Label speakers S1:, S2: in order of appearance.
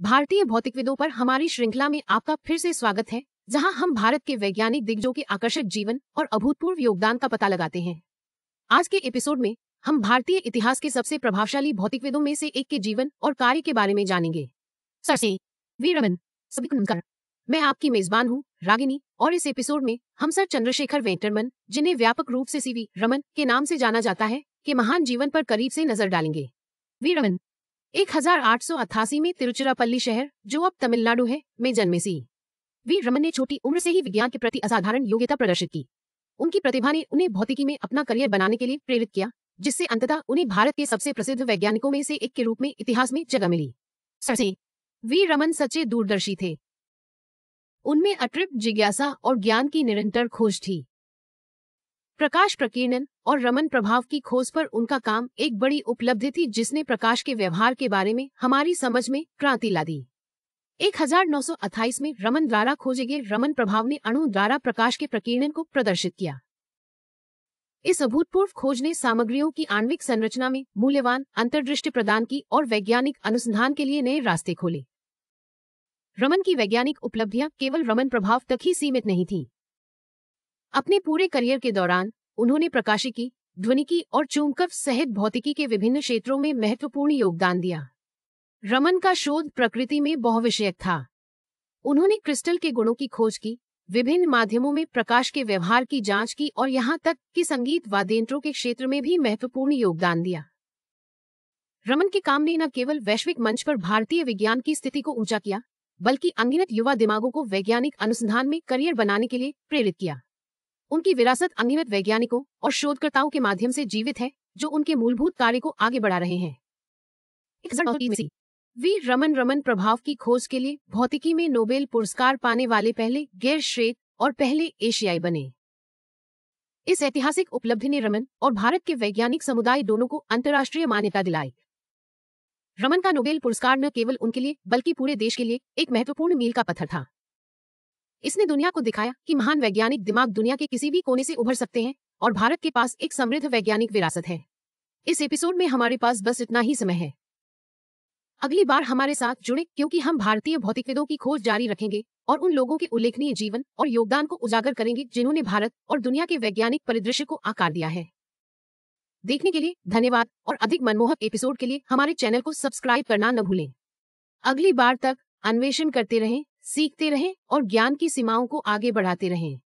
S1: भारतीय भौतिकविदों पर हमारी श्रृंखला में आपका फिर से स्वागत है, जहां हम भारत के वैज्ञानिक दिग्गजों के आकर्षक जीवन और अभूतपूर्व योगदान का पता लगाते हैं। आज के एपिसोड में हम भारतीय इतिहास के सबसे प्रभावशाली भौतिकविदों में से एक के जीवन और कार्य के बारे में जानेंगे। सर से वी रमन। सभी को नमस्कार। मैं आपकी मेजबान हूँ रागिनी, और इस एपिसोड में हम सर चंद्रशेखर वेंकटरमन, जिन्हें व्यापक रूप से सीवी रमन के नाम से जाना जाता है, के महान जीवन पर करीब से नजर डालेंगे। वी रमन 1888 में तिरुचिरापल्ली शहर, जो अब तमिलनाडु है, में जन्मे सी वी रमन ने छोटी उम्र से ही विज्ञान के प्रति असाधारण योग्यता प्रदर्शित की। उनकी प्रतिभा ने उन्हें भौतिकी में अपना करियर बनाने के लिए प्रेरित किया, जिससे अंततः उन्हें भारत के सबसे प्रसिद्ध वैज्ञानिकों में से एक के रूप में इतिहास में जगह मिली। सर वी रमन सच्चे दूरदर्शी थे। उनमें अतृप्त जिज्ञासा और ज्ञान की निरंतर खोज थी। प्रकाश प्रकीर्णन और रमन प्रभाव की खोज पर उनका काम एक बड़ी उपलब्धि थी, जिसने प्रकाश के व्यवहार के बारे में हमारी समझ में क्रांति ला दी। 1928 में रमन द्वारा खोजे गए रमन प्रभाव ने अणु द्वारा प्रकाश के प्रकीर्णन को प्रदर्शित किया। इस अभूतपूर्व खोज ने सामग्रियों की आणविक संरचना में मूल्यवान अंतर्दृष्टि प्रदान की और वैज्ञानिक अनुसंधान के लिए नए रास्ते खोले। रमन की वैज्ञानिक उपलब्धियां केवल रमन प्रभाव तक ही सीमित नहीं थीं। अपने पूरे करियर के दौरान उन्होंने प्रकाशिकी, ध्वनिकी और चुंबकत्व सहित भौतिकी के विभिन्न क्षेत्रों में महत्वपूर्ण योगदान दिया। रमन का शोध प्रकृति में बहुविषयक था। उन्होंने क्रिस्टल के गुणों की खोज की, विभिन्न माध्यमों में प्रकाश के व्यवहार की जांच की और यहाँ तक कि संगीत वाद्ययंत्रों के क्षेत्र में भी महत्वपूर्ण योगदान दिया। रमन के काम ने न केवल वैश्विक मंच पर भारतीय विज्ञान की स्थिति को ऊंचा किया, बल्कि अनगिनत युवा दिमागों को वैज्ञानिक अनुसंधान में करियर बनाने के लिए प्रेरित किया। उनकी विरासत अनगिनत वैज्ञानिकों और शोधकर्ताओं के माध्यम से जीवित है, जो उनके मूलभूत कार्य को आगे बढ़ा रहे हैं। वी रमन प्रभाव की खोज के लिए भौतिकी में नोबेल पुरस्कार पाने वाले पहले गैर श्वेत और पहले एशियाई बने। इस ऐतिहासिक उपलब्धि ने रमन और भारत के वैज्ञानिक समुदाय दोनों को अंतर्राष्ट्रीय मान्यता दिलाई। रमन का नोबेल पुरस्कार न केवल उनके लिए बल्कि पूरे देश के लिए एक महत्वपूर्ण मील का पत्थर था। इसने दुनिया को दिखाया कि महान वैज्ञानिक दिमाग दुनिया के किसी भी कोने से उभर सकते हैं और भारत के पास एक समृद्ध वैज्ञानिक विरासत है। इस एपिसोड में हमारे पास बस इतना ही समय है। अगली बार हमारे साथ जुड़े, क्योंकि हम भारतीय भौतिकविदों की खोज जारी रखेंगे और उन लोगों के उल्लेखनीय जीवन और योगदान को उजागर करेंगे, जिन्होंने भारत और दुनिया के वैज्ञानिक परिदृश्य को आकार दिया है। देखने के लिए धन्यवाद, और अधिक मनमोहक एपिसोड के लिए हमारे चैनल को सब्सक्राइब करना न भूलें। अगली बार तक अन्वेषण करते रहें, सीखते रहें और ज्ञान की सीमाओं को आगे बढ़ाते रहें।